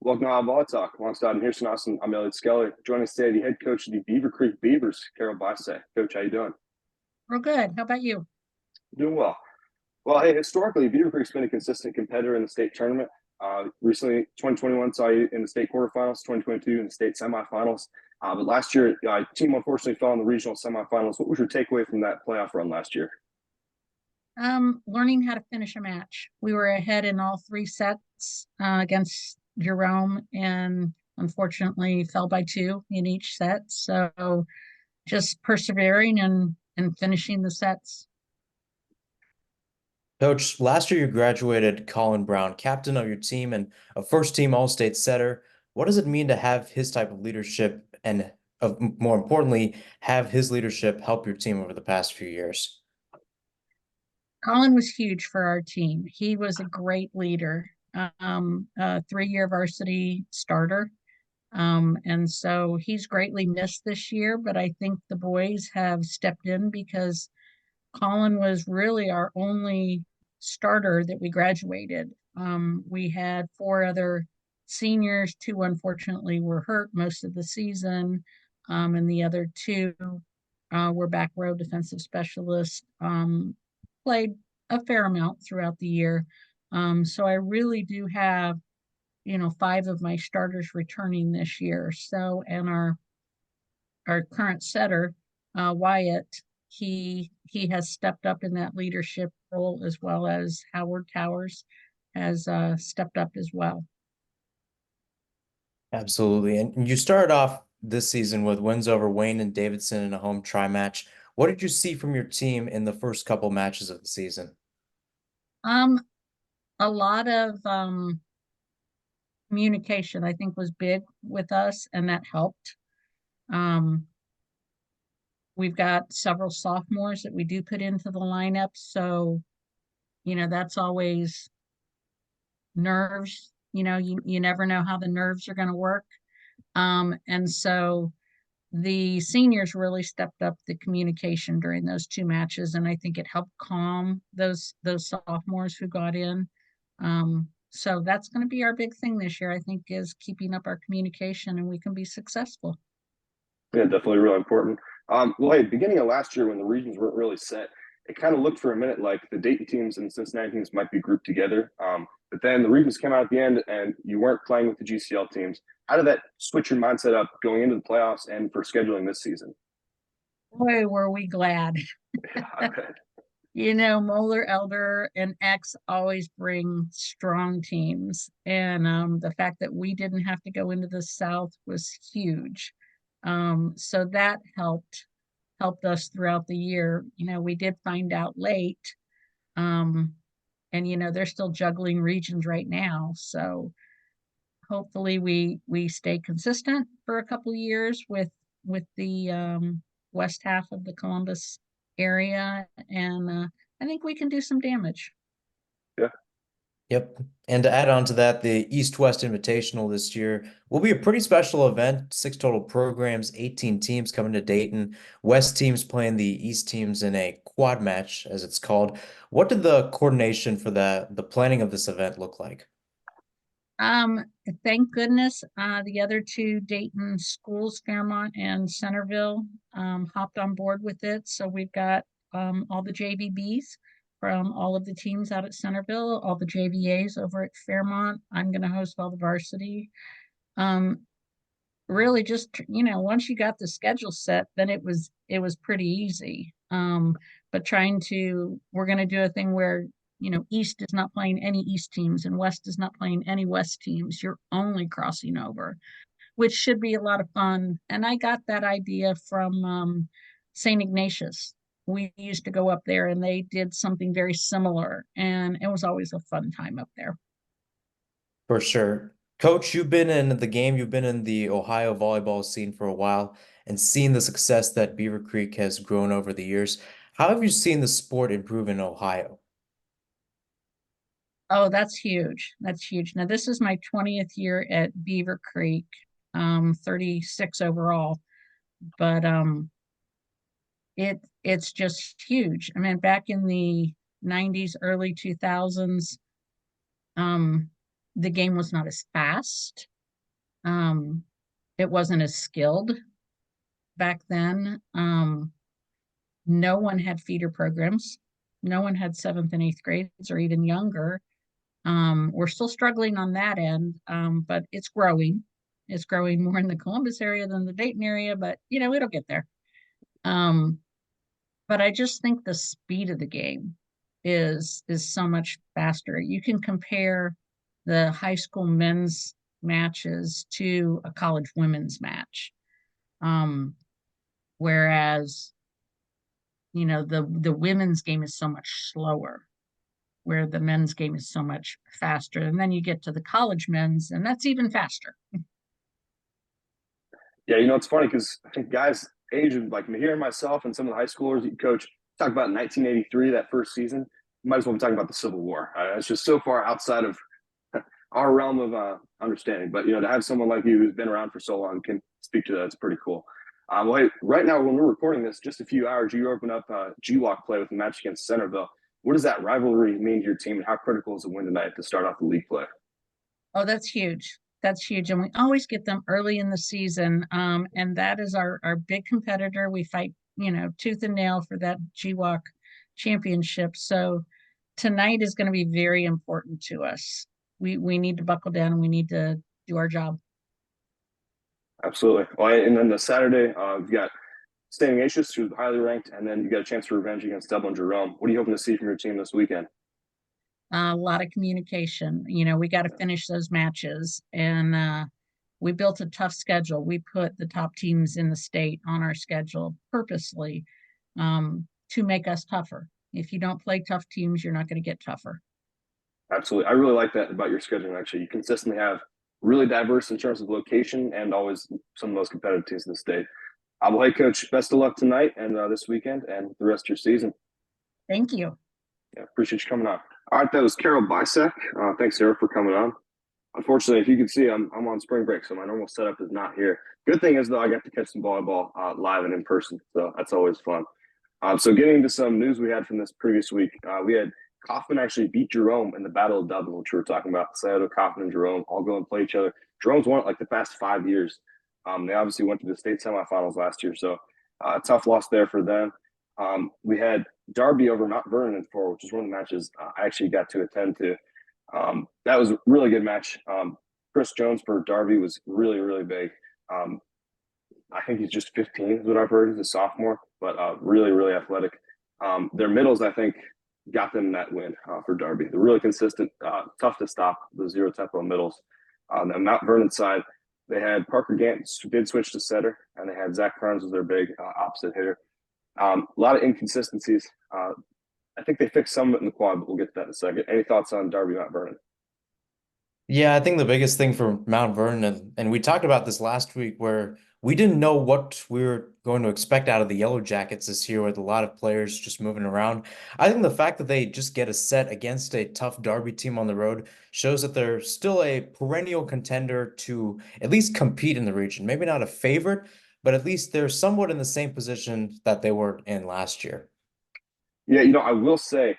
Welcome to VolleyTalk. Alongside in Houston, Austin, I'm Elliot Skelly. Joining us today, the head coach of the Beavercreek Beavers, Carol Bysak. Coach, how you doing? Real good. How about you? Doing well. Well, hey, historically, Beavercreek's been a consistent competitor in the state tournament. Recently, 2021 saw you in the state quarterfinals, 2022 in the state semifinals. But last year, team unfortunately fell in the regional semifinals. What was your takeaway from that playoff run last year? Learning how to finish a match. We were ahead in all three sets against Jerome, and unfortunately fell by two in each set. So just persevering and finishing the sets. Coach, last year you graduated Colin Brown, captain of your team and a first-team All-State setter. What does it mean to have his type of leadership and, more importantly, have his leadership help your team over the past few years? Colin was huge for our team. He was a great leader, a three-year varsity starter. And so he's greatly missed this year, but I think the boys have stepped in because Colin was really our only starter that we graduated. We had four other seniors. Two, unfortunately, were hurt most of the season, and the other two were back row defensive specialists. Played a fair amount throughout the year. So I really do have, five of my starters returning this year. So, and our current setter, Wyatt, he has stepped up in that leadership role, as well as Howard Towers has stepped up as well. Absolutely. And you started off this season with wins over Wayne and Davidson in a home tri match. What did you see from your team in the first couple matches of the season? Um, a lot of communication, I think, was big with us, and that helped. Um, we've got several sophomores that we do put into the lineup, so that's always nerves. You never know how the nerves are going to work. And so the seniors really stepped up the communication during those two matches, and I think it helped calm those sophomores who got in. So that's going to be our big thing this year, I think, is keeping up our communication, and we can be successful. Yeah, definitely really important. Well, hey, beginning of last year when the regions weren't really set, it kind of looked for a minute like the Dayton teams and Cincinnati teams might be grouped together. But then the regions came out at the end and you weren't playing with the GCL teams. How did that switch your mindset up going into the playoffs and for scheduling this season? Boy, were we glad. Yeah, I bet. Moeller, Elder, and X always bring strong teams. And the fact that we didn't have to go into the South was huge. So that helped us throughout the year. We did find out late. And they're still juggling regions right now. So hopefully we stay consistent for a couple of years with the west half of the Columbus area, and I think we can do some damage. Yeah. Yep. And to add on to that, the East-West Invitational this year will be a pretty special event. 6 total programs, 18 teams coming to Dayton. West teams playing the East teams in a quad match, as it's called. What did the coordination for the planning of this event look like? Um, Thank goodness the other two Dayton schools, Fairmont and Centerville, hopped on board with it. So we've got all the JVBs from all of the teams out at Centerville, all the JVAs over at Fairmont. I'm going to host all the varsity. Um, Really, just once you got the schedule set, then it was pretty easy. But we're going to do a thing where East is not playing any East teams and West is not playing any West teams. You're only crossing over, which should be a lot of fun. And I got that idea from St. Ignatius. We used to go up there and they did something very similar, and it was always a fun time up there. For sure. Coach, you've been in the game, you've been in the Ohio volleyball scene for a while and seen the success that Beavercreek has grown over the years. How have you seen the sport improve in Ohio? Oh, that's huge. That's huge. Now, this is my 20th year at Beavercreek, 36 overall, but it's just huge. I mean, back in the 90s, early 2000s, the game was not as fast. Um, it wasn't as skilled back then. No one had feeder programs. No one had seventh and eighth grades or even younger. We're still struggling on that end, but it's growing. It's growing more in the Columbus area than the Dayton area, but it'll get there. Um, but I just think the speed of the game is so much faster. You can compare the high school men's matches to a college women's match. Um, whereas, the women's game is so much slower, where the men's game is so much faster. And then you get to the college men's, and that's even faster. Yeah, it's funny because I think guys age of like Mahir and myself and some of the high schoolers you coach talk about 1983, that first season. You might as well be talking about the Civil War. It's just so far outside of our realm of understanding. But to have someone like you who's been around for so long can speak to that, it's pretty cool. Well, hey, right now when we're recording this, just a few hours, you open up GWalk play with the match against Centerville. What does that rivalry mean to your team, and how critical is the win tonight to start off the league play? Oh, that's huge. That's huge. And we always get them early in the season. And that is our big competitor. We fight, tooth and nail for that GWalk championship. So tonight is going to be very important to us. We need to buckle down and we need to do our job. Absolutely. Well, and then the Saturday, you've got St. Ignatius, who's highly ranked, and then you got a chance for revenge against Dublin Jerome. What are you hoping to see from your team this weekend? A lot of communication. We got to finish those matches, and we built a tough schedule. We put the top teams in the state on our schedule purposely to make us tougher. If you don't play tough teams, you're not going to get tougher. Absolutely. I really like that about your scheduling, actually. You consistently have really diverse in terms of location and always some of the most competitive teams in the state. Well, hey, Coach, best of luck tonight and this weekend and the rest of your season. Thank you. Yeah, appreciate you coming on. All right, that was Carol Bysak. Thanks, Sarah, for coming on. Unfortunately, if you can see, I'm on spring break, so my normal setup is not here. Good thing is, though, I got to catch some volleyball live and in person, so that's always fun. So getting into some news we had from this previous week, we had Kaufman actually beat Jerome in the Battle of Dublin, which we were talking about. Scioto, Kaufman, and Jerome all go and play each other. Jerome's won it like the past 5 years. They obviously went to the state semifinals last year, so a tough loss there for them. We had Derby over Mount Vernon in 4, which is one of the matches I actually got to attend to. That was a really good match. Chris Jones for Derby was really, really big. I think he's just 15 is what I've heard. He's a sophomore, but really, really athletic. Their middles, I think, got them that win for Derby. They're really consistent, tough to stop, the zero tempo middles. On the Mount Vernon side, they had Parker Gant did switch to setter, and they had Zach Carnes as their big opposite hitter. A lot of inconsistencies. I think they fixed some of it in the quad, but we'll get to that in a second. Any thoughts on Derby Mount Vernon? Yeah, I think the biggest thing for Mount Vernon, and we talked about this last week, where we didn't know what we were going to expect out of the Yellow Jackets this year with a lot of players just moving around. I think the fact that they just get a set against a tough Derby team on the road shows that they're still a perennial contender to at least compete in the region. Maybe not a favorite, but at least they're somewhat in the same position that they were in last year. Yeah, I will say,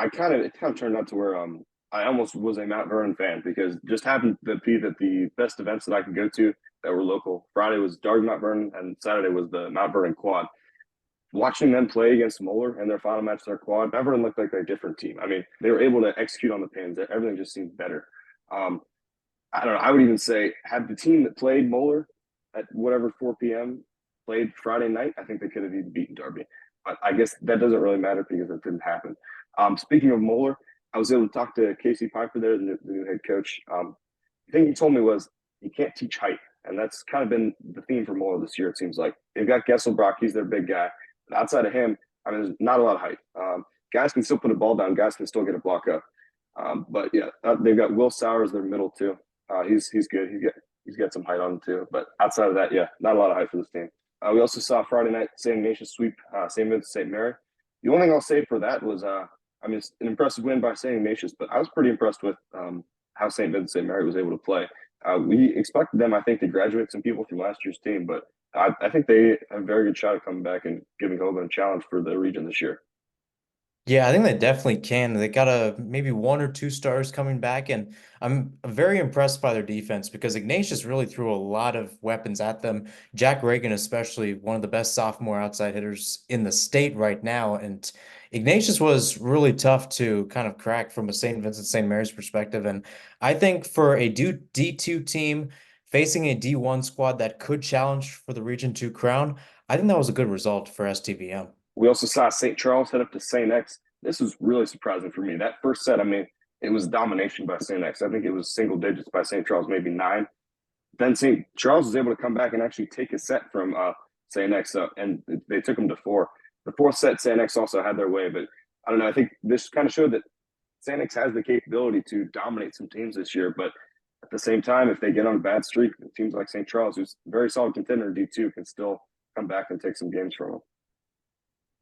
it kind of turned out to where I almost was a Mount Vernon fan because just happened to be that the best events that I could go to that were local. Friday was Derby Mount Vernon, and Saturday was the Mount Vernon quad. Watching them play against Moeller in their final match of their quad, Mount Vernon looked like a different team. I mean, they were able to execute on the pins. Everything just seemed better. I don't know. I would even say, had the team that played Moeller at whatever 4 p.m. played Friday night, I think they could have even beaten Derby. But I guess that doesn't really matter because it didn't happen. Speaking of Moeller, I was able to talk to Casey Piper there, the new head coach. The thing he told me was you can't teach height. And that's kind of been the theme for Moeller this year, it seems like. They've got Gesselbrock, he's their big guy. But outside of him, I mean, there's not a lot of height. Guys can still put a ball down. Guys can still get a block up. But yeah, they've got Will Sowers, their middle too. He's good. He's got some height on him too. But outside of that, yeah, not a lot of height for this team. We also saw Friday night St. Ignatius sweep St. Vincent St. Mary. The only thing I'll say for that was, it's an impressive win by St. Ignatius, but I was pretty impressed with how St. Vincent St. Mary was able to play. We expected them, I think, to graduate some people from last year's team, but I think they have a very good shot at coming back and giving Hogan a challenge for the region this year. Yeah, I think they definitely can. They got maybe one or two stars coming back, and I'm very impressed by their defense because Ignatius really threw a lot of weapons at them. Jack Reagan, especially one of the best sophomore outside hitters in the state right now, and Ignatius was really tough to kind of crack from a St. Vincent St. Mary's perspective. And I think for a D2 team facing a D1 squad that could challenge for the Region 2 crown, I think that was a good result for STVM. We also saw St. Charles head up to St. X. This was really surprising for me. That first set, I mean, it was domination by St. X. I think it was single digits by St. Charles, maybe 9. Then St. Charles was able to come back and actually take a set from St. X up, and they took them to 4. The fourth set, St. X also had their way, but I don't know. I think this kind of showed that St. X has the capability to dominate some teams this year, but at the same time, if they get on a bad streak, teams like St. Charles, who's a very solid contender in D2, can still come back and take some games from them.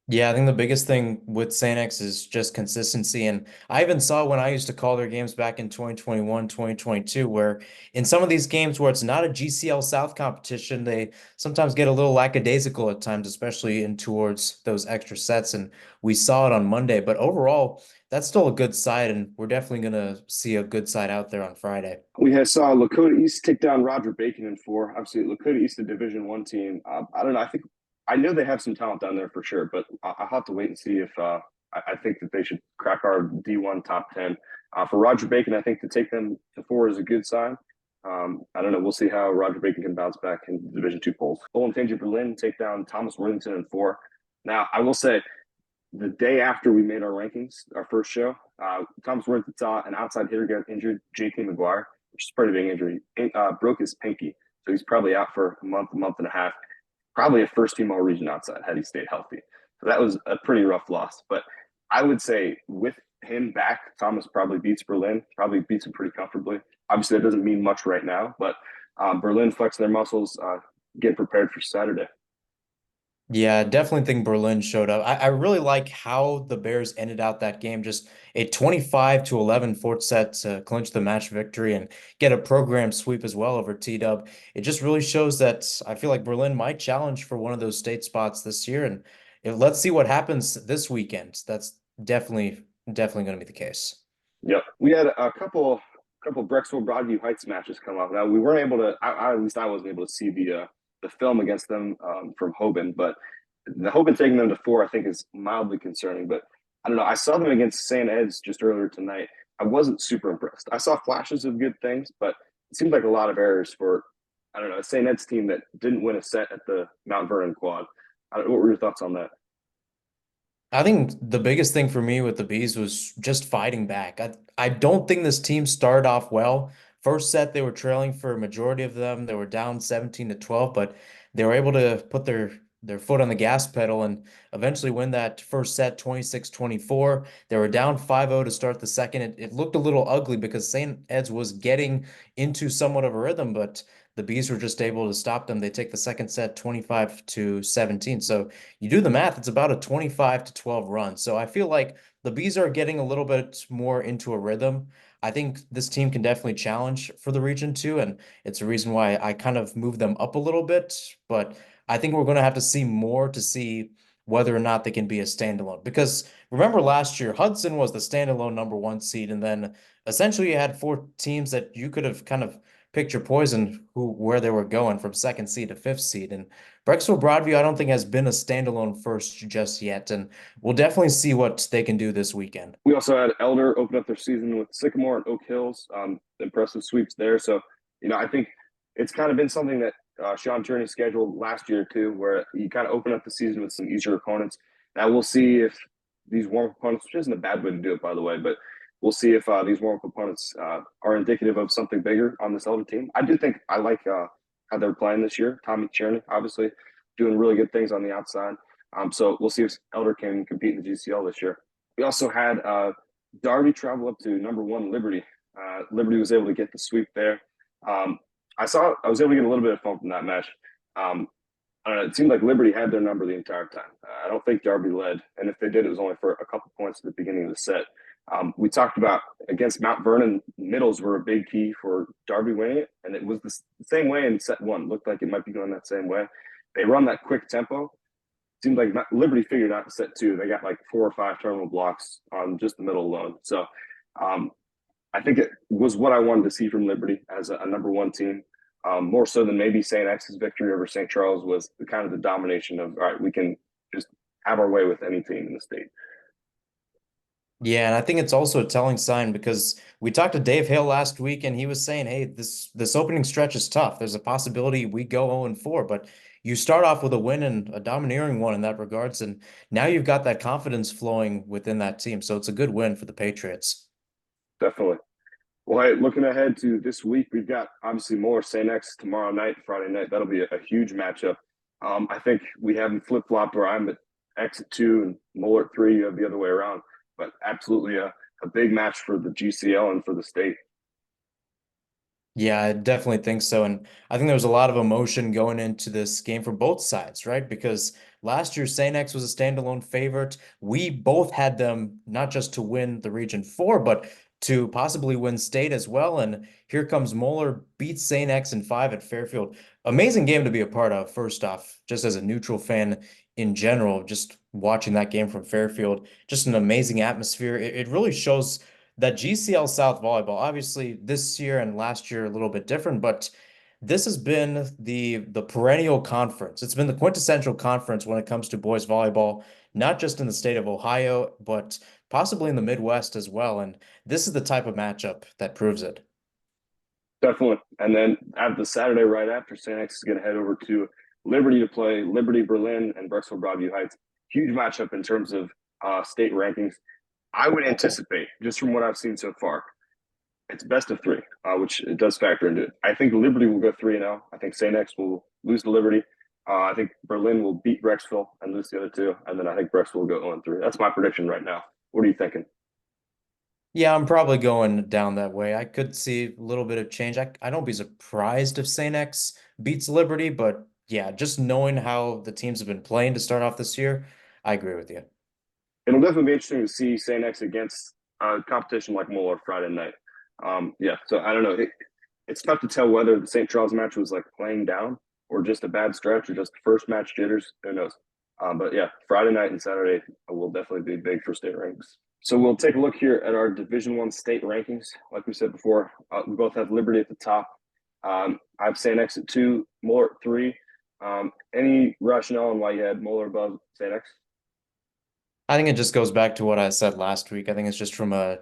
Yeah, I think the biggest thing with Saint X is just consistency. And I even saw when I used to call their games back in 2021, 2022, where in some of these games where it's not a GCL South competition, they sometimes get a little lackadaisical at times, especially in towards those extra sets. And we saw it on Monday. But overall, that's still a good side, and we're definitely going to see a good side out there on Friday. We saw Lakota East take down Roger Bacon in 4. Obviously, Lakota East, a Division One team. I don't know. I know they have some talent down there for sure, but I'll have to wait and see if I think that they should crack our D1 top 10. For Roger Bacon, I think to take them to 4 is a good sign. I don't know. We'll see how Roger Bacon can bounce back in the Division Two polls. Bolton Berlin take down Thomas Worthington in 4. Now, I will say the day after we made our rankings, our first show, Thomas Worthington saw an outside hitter get injured, JP McGuire, which is a pretty big injury. Broke his pinky, so he's probably out for a month and a half. Probably a first team all region outside had he stayed healthy. So that was a pretty rough loss. But I would say with him back, Thomas probably beats Berlin, probably beats him pretty comfortably. Obviously, that doesn't mean much right now, but Berlin flexing their muscles, getting prepared for Saturday. Yeah, I definitely think Berlin showed up. I really like how the Bears ended out that game. Just a 25-11 fourth set to clinch the match victory and get a program sweep as well over T-Dub. It just really shows that I feel like Berlin might challenge for one of those state spots this year. And let's see what happens this weekend. That's definitely going to be the case. Yep. We had a couple Brexville Broadview Heights matches come up. Now we weren't able to. At least I wasn't able to see the film against them from Hoban, but the Hoban taking them to 4, I think, is mildly concerning. But I don't know. I saw them against St. Ed's just earlier tonight. I wasn't super impressed. I saw flashes of good things, but it seemed like a lot of errors for, I don't know, a St. Ed's team that didn't win a set at the Mount Vernon quad. What were your thoughts on that? I think the biggest thing for me with the Bees was just fighting back. I don't think this team started off well. First set, they were trailing for a majority of them. They were down 17-12, but they were able to put their foot on the gas pedal and eventually win that first set 26-24. They were down 5-0 to start the second. It looked a little ugly because St. Ed's was getting into somewhat of a rhythm, but the Bees were just able to stop them. They take the second set 25-17. So you do the math, it's about a 25-12 run. So I feel like the Bees are getting a little bit more into a rhythm. I think this team can definitely challenge for the region too, and it's a reason why I kind of moved them up a little bit. But I think we're going to have to see more to see whether or not they can be a standalone. Because remember last year, Hudson was the standalone #1 seed, and then essentially you had 4 teams that you could have kind of picked your poison where they were going from 2nd seed to 5th seed. And Brexville Broadview, I don't think has been a standalone first just yet, and we'll definitely see what they can do this weekend. We also had Elder open up their season with Sycamore and Oak Hills. Impressive sweeps there. So, I think it's kind of been something that Sean Turney scheduled last year too, where he kind of opened up the season with some easier opponents. Now we'll see if these warm-up opponents, which isn't a bad way to do it, by the way, but we'll see if these warm-up opponents are indicative of something bigger on this Elder team. I do think I like how they're playing this year. Tommy Cherney, obviously, doing really good things on the outside. So we'll see if Elder can compete in the GCL this year. We also had Darby travel up to #1 Liberty. Liberty was able to get the sweep there. I was able to get a little bit of fun from that match. I don't know, it seemed like Liberty had their number the entire time. I don't think Darby led, and if they did, it was only for a couple points at the beginning of the set. We talked about against Mount Vernon, middles were a big key for Darby winning it, and it was the same way in set 1. Looked like it might be going that same way. They run that quick tempo. seemed like Liberty figured out set two. They got like 4 or 5 terminal blocks on just the middle alone. So I think it was what I wanted to see from Liberty as a number one team. More so than maybe St. X's victory over St. Charles was the kind of the domination of, all right, we can just have our way with any team in the state. Yeah, and I think it's also a telling sign because we talked to Dave Hale last week and he was saying, hey, this opening stretch is tough. There's a possibility we go 0-4, but you start off with a win and a domineering one in that regards, and now you've got that confidence flowing within that team. So it's a good win for the Patriots. Definitely. Well, hey, looking ahead to this week, we've got obviously more St. X tomorrow night, Friday night. That'll be a huge matchup. I think we have them flip-flopped where I'm at X at 2 and Moeller at 3. You have the other way around. But absolutely a big match for the GCL and for the state. Yeah, I definitely think so. And I think there was a lot of emotion going into this game for both sides, right? Because last year, St. X was a standalone favorite. We both had them not just to win the Region 4, but to possibly win state as well. And here comes Moeller, beats St. X in 5 at Fairfield. Amazing game to be a part of, first off, just as a neutral fan in general, just watching that game from Fairfield, just an amazing atmosphere. It really shows that GCL South volleyball, obviously this year and last year a little bit different, but this has been the perennial conference. It's been the quintessential conference when it comes to boys volleyball, not just in the state of Ohio, but possibly in the Midwest as well. And this is the type of matchup that proves it. Definitely. And then at the Saturday right after, St. X is going to head over to Liberty to play Liberty Berlin and Brexville Broadview Heights. Huge matchup in terms of state rankings. I would anticipate, just from what I've seen so far, it's best of 3, which it does factor into it. I think Liberty will go 3-0. I think St. X will lose to Liberty. I think Berlin will beat Brexville and lose the other 2. And then I think Brexville will go 0-3. That's my prediction right now. What are you thinking? Yeah, I'm probably going down that way. I could see a little bit of change. I don't be surprised if St. X beats Liberty, but yeah, just knowing how the teams have been playing to start off this year, I agree with you. It'll definitely be interesting to see St. X against competition like Moeller Friday night. Yeah, so I don't know. It's tough to tell whether the St. Charles match was like playing down or just a bad stretch or just the first match jitters. Who knows? But yeah, Friday night and Saturday will definitely be big for state ranks. So we'll take a look here at our Division I state rankings. Like we said before, we both have Liberty at the top. I have St. X at 2, Moeller at 3. Any rationale on why you had Moeller above St. X? I think it just goes back to what I said last week. I think it's just from a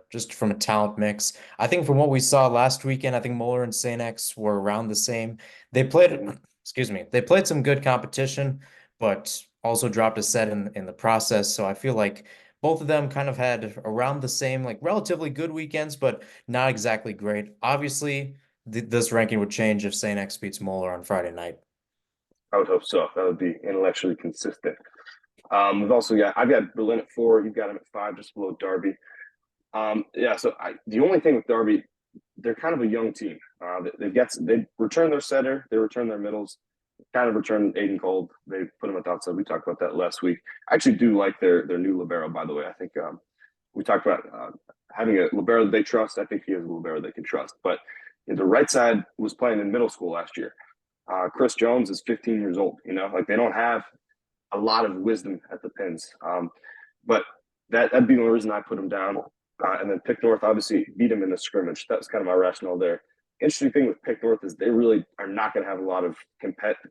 talent mix. I think from what we saw last weekend, I think Moeller and St. X were around the same. They played, excuse me, they played some good competition, but also dropped a set in the process. So I feel like both of them kind of had around the same, like relatively good weekends, but not exactly great. Obviously, this ranking would change if St. X beats Moeller on Friday night. I would hope so. That would be intellectually consistent. I've got Berlin at 4. You've got them at 5, just below Derby. The only thing with Derby, they're kind of a young team. They returned their setter, they returned their middles, kind of returned Aiden Cold. They put him at the outside. We talked about that last week. I actually do like their new libero, by the way. I think we talked about having a libero that they trust. I think he has a libero they can trust. But the right side was playing in middle school last year. Chris Jones is 15 years old. Like they don't have a lot of wisdom at the pins. But that'd be the only reason I put him down. And then Pick North obviously beat him in the scrimmage. That was kind of my rationale there. Interesting thing with Pick North is they really are not going to have a lot of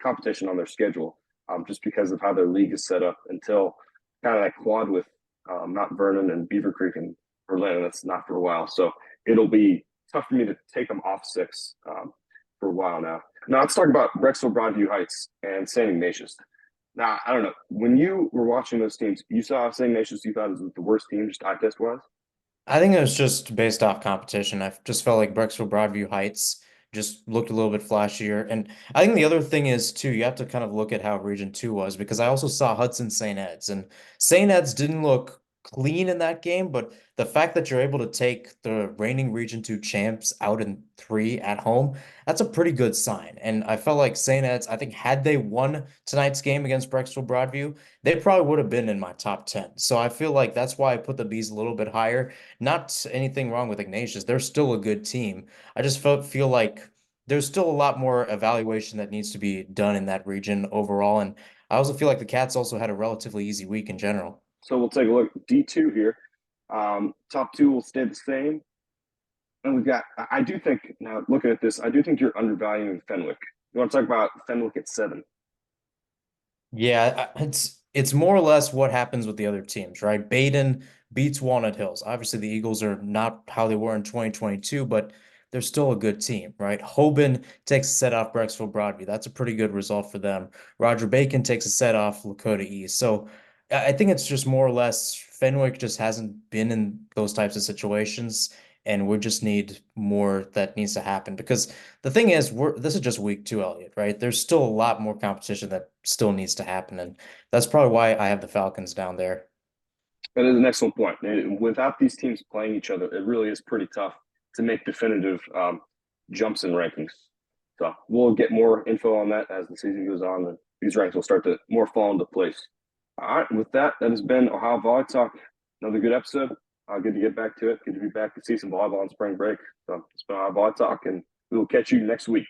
competition on their schedule, just because of how their league is set up until kind of that quad with Mount Vernon and Beavercreek and Berlin. And that's not for a while. So it'll be tough for me to take them off 6 for a while now. Now let's talk about Brexville Broadview Heights and St. Ignatius. Now, I don't know. When you were watching those teams, you saw St. Ignatius, you thought it was the worst team, just eye test wise? I think it was just based off competition. I just felt like Brexville Broadview Heights just looked a little bit flashier. And I think the other thing is too, you have to kind of look at how Region 2 was because I also saw Hudson St. Ed's and St. Ed's didn't look clean in that game, but the fact that you're able to take the reigning Region 2 champs out in 3 at home, that's a pretty good sign. And I felt like St. Ed's, I think had they won tonight's game against Brexville Broadview, they probably would have been in my top 10. So I feel like that's why I put the Bees a little bit higher. Not anything wrong with Ignatius. They're still a good team. I just feel like there's still a lot more evaluation that needs to be done in that region overall. And I also feel like the Cats also had a relatively easy week in general. So we'll take a look at D2 here. Top two will stay the same. And we've got, I do think, now looking at this, I do think you're undervaluing Fenwick. You want to talk about Fenwick at 7? Yeah, it's more or less what happens with the other teams, right? Baden beats Walnut Hills. Obviously, the Eagles are not how they were in 2022, but they're still a good team, right? Hoban takes a set off Brecksville Broadview. That's a pretty good result for them. Roger Bacon takes a set off Lakota East. So I think it's just more or less Fenwick just hasn't been in those types of situations, and we just need more that needs to happen because the thing is, this is just week 2, Elliot, right? There's still a lot more competition that still needs to happen, and that's probably why I have the Falcons down there. That is an excellent point. Without these teams playing each other, it really is pretty tough to make definitive jumps in rankings. So we'll get more info on that as the season goes on, and these rankings will start to more fall into place. All right, with that, that has been Ohio Volley Talk. Another good episode. Good to get back to it. Good to be back to see some volleyball on spring break. So it's been Ohio Volley Talk, and we will catch you next week.